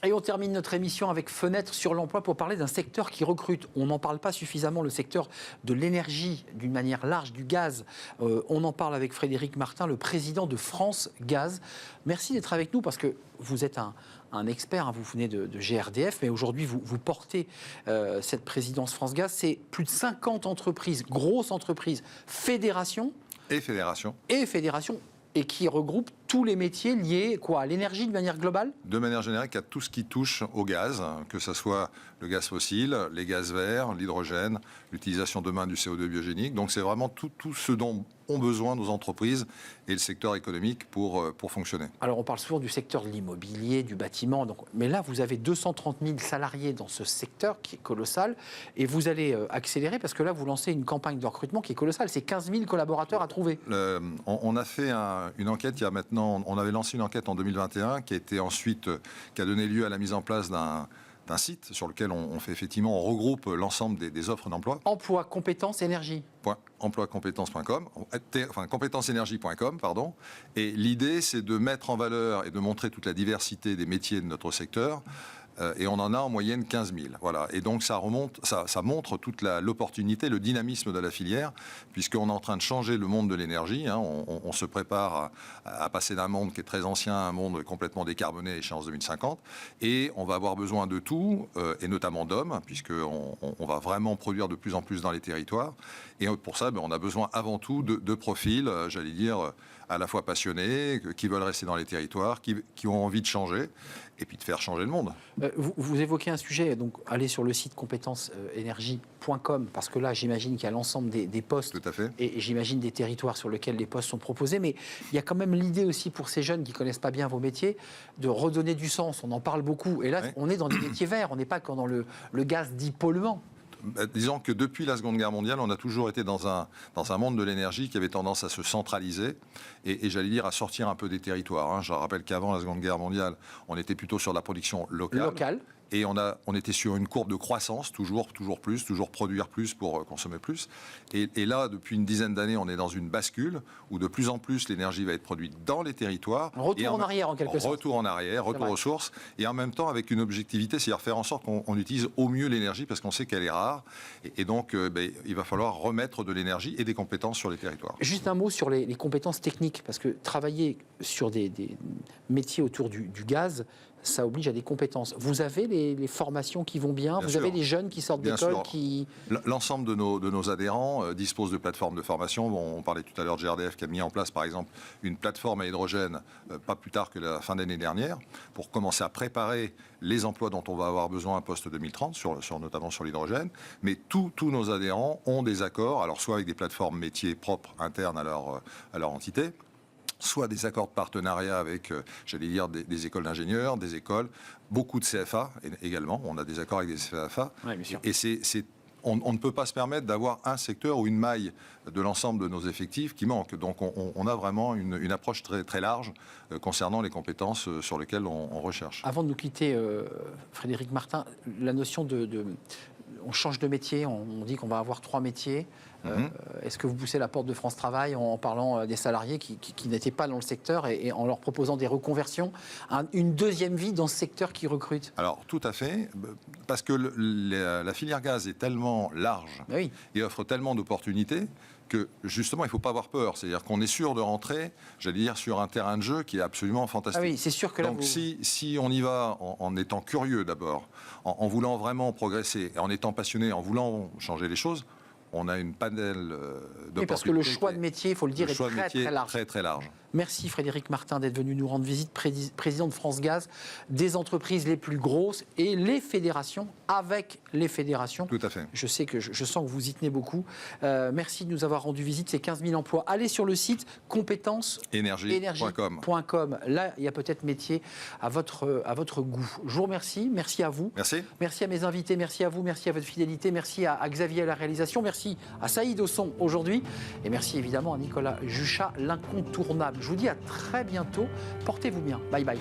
Et on termine notre émission avec Fenêtre sur l'emploi pour parler d'un secteur qui recrute. On n'en parle pas suffisamment, le secteur de l'énergie d'une manière large, du gaz. On en parle avec Frédéric Martin, le président de France Gaz. Merci d'être avec nous parce que vous êtes un expert, hein, vous venez de GRDF, mais aujourd'hui vous portez cette présidence France Gaz. C'est plus de 50 entreprises, grosses entreprises, fédérations. Et fédérations. Et qui regroupe tous les métiers liés à l'énergie de manière globale ? De manière générale, à tout ce qui touche au gaz, que ce soit le gaz fossile, les gaz verts, l'hydrogène, l'utilisation demain du CO2 biogénique. Donc c'est vraiment tout ce dont ont besoin nos entreprises et le secteur économique pour fonctionner. Alors on parle souvent du secteur de l'immobilier, du bâtiment, mais là vous avez 230 000 salariés dans ce secteur qui est colossal et vous allez accélérer parce que là vous lancez une campagne de recrutement qui est colossale, c'est 15 000 collaborateurs à trouver. On a fait une enquête il y a maintenant, on avait lancé une enquête en 2021 qui a donné lieu à la mise en place d'un site sur lequel on fait effectivement, on regroupe l'ensemble des offres d'emploi. Emploi, compétences, énergie. Emploicompétences.com, compétencesénergie.com, pardon. Et l'idée, c'est de mettre en valeur et de montrer toute la diversité des métiers de notre secteur. Et on en a en moyenne 15 000. Voilà. Et donc ça montre toute l'opportunité, le dynamisme de la filière, puisqu'on est en train de changer le monde de l'énergie. Hein. On se prépare à passer d'un monde qui est très ancien à un monde complètement décarboné à échéance 2050. Et on va avoir besoin de tout, et notamment d'hommes, puisqu'on va vraiment produire de plus en plus dans les territoires. Et pour ça, on a besoin avant tout de profils, j'allais dire, à la fois passionnés, qui veulent rester dans les territoires, qui ont envie de changer, et puis de faire changer le monde. Vous évoquez un sujet, donc allez sur le site compétencesénergie.com, parce que là, j'imagine qu'il y a l'ensemble des postes. Tout à fait. Et j'imagine des territoires sur lesquels les postes sont proposés, mais il y a quand même l'idée aussi pour ces jeunes qui ne connaissent pas bien vos métiers, de redonner du sens. On en parle beaucoup, et là, on est dans des métiers verts, on n'est pas quand dans le gaz dit polluant. Disons que depuis la Seconde Guerre mondiale, on a toujours été dans un monde de l'énergie qui avait tendance à se centraliser et j'allais dire à sortir un peu des territoires. Hein. Je rappelle qu'avant la Seconde Guerre mondiale, on était plutôt sur la production locale. Et on était sur une courbe de croissance, toujours plus, toujours produire plus pour consommer plus. Et là, depuis une dizaine d'années, on est dans une bascule où de plus en plus l'énergie va être produite dans les territoires. Retour en arrière, en quelque sorte. Retour en arrière, retour aux sources. Et en même temps, avec une objectivité, c'est-à-dire faire en sorte qu'on utilise au mieux l'énergie parce qu'on sait qu'elle est rare. Et donc, il va falloir remettre de l'énergie et des compétences sur les territoires. Juste un mot sur les compétences techniques, parce que travailler sur des métiers autour du gaz, ça oblige à des compétences. Vous avez les formations qui vont bien, vous avez des jeunes qui sortent d'école qui... L'ensemble de nos adhérents disposent de plateformes de formation. On parlait tout à l'heure de GRDF qui a mis en place, par exemple, une plateforme à hydrogène pas plus tard que la fin d'année dernière pour commencer à préparer les emplois dont on va avoir besoin post-2030, notamment sur l'hydrogène. Mais tous nos adhérents ont des accords, alors soit avec des plateformes métiers propres internes à leur entité, soit des accords de partenariat avec, j'allais dire, des écoles d'ingénieurs, des écoles, beaucoup de CFA également. On a des accords avec des CFA. Oui, bien sûr. Et on ne peut pas se permettre d'avoir un secteur ou une maille de l'ensemble de nos effectifs qui manque. Donc on a vraiment une approche très, très large concernant les compétences sur lesquelles on recherche. Avant de nous quitter, Frédéric Martin, la notion on change de métier, on dit qu'on va avoir 3 métiers. Est-ce que vous poussez la porte de France Travail en parlant des salariés qui n'étaient pas dans le secteur et en leur proposant des reconversions, une deuxième vie dans ce secteur qui recrute ? Alors, tout à fait, parce que la filière gaz est tellement large et offre tellement d'opportunités que, justement, il ne faut pas avoir peur. C'est-à-dire qu'on est sûr de rentrer, j'allais dire, sur un terrain de jeu qui est absolument fantastique. Ah oui, c'est sûr que là, donc, si on y va en étant curieux d'abord, en voulant vraiment progresser, en étant passionné, en voulant changer les choses, on a une panel d'opportunités. Oui, parce que le choix de métier, il faut le dire, est très large. Très, très large. Merci Frédéric Martin d'être venu nous rendre visite, président de France Gaz, des entreprises les plus grosses et les fédérations, avec les fédérations. Tout à fait. Je sais que je sens que vous y tenez beaucoup. Merci de nous avoir rendu visite, ces 15 000 emplois. Allez sur le site compétencesénergie.com. Là, il y a peut-être métier à votre goût. Je vous remercie. Merci à vous. Merci. Merci à mes invités. Merci à vous. Merci à votre fidélité. Merci à Xavier à la réalisation. Merci à Saïd au son aujourd'hui. Et merci évidemment à Nicolas Juchat, l'incontournable. Je vous dis à très bientôt. Portez-vous bien. Bye bye.